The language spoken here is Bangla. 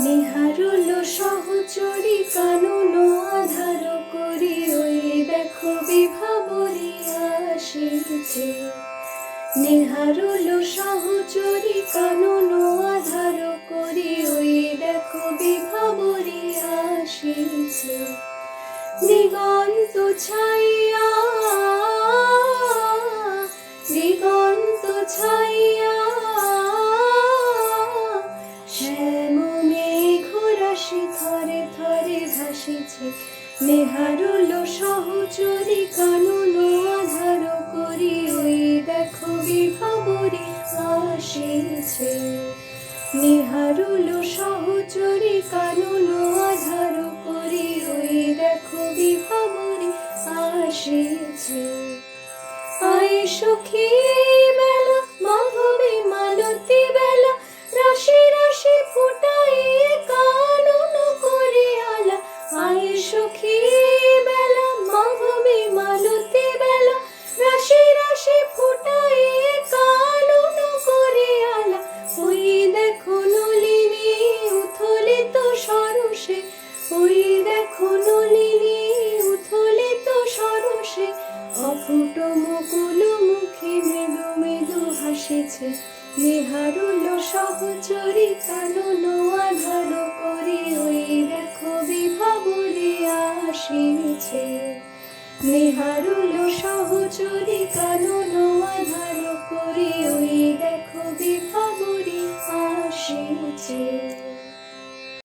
নিহারুল সহচরী কানন আধার করি ওই দেখো বিভাবরী আসিছে। নিহারুল সহচরী কানন আধার করি ওই দেখো বিভাবরী আসিছে। দিগন্ত ছাইয়া দিগন্ত ছাইয়া শ্যাম মেঘ রাশি থরে থরে ভাসিছে। নিহারুল সহচরী কানন আধার করি ওই দেখো বিভাবরী আসিছে। নিহারুল সহচরী কানন আধার করি ওই দেখো বিভাবরী আসিছে। আয় সখী বেলা মাধবী মালতী বেলা রাশি রাশি ফুটাইয়ে কানন করে আলা। আয় সখী বেলা মাধবী মালতী বেলা রাশি রাশি ফুটাইয়ে কানন করে আলা। ওই দেখো নলিনী উথলিত সরসে, ওই দেখো নলিনী উথলিত সরসে অফুট মুকুল মুখে মৃদু মৃদু হাসিছে। নিহারুল সহচরী কানন আধার করি ওই দেখো বিভাবরী আসিছে। নিহারুল সহচরী কানন আধার করি ওই দেখো বিভাবরী আসিছে।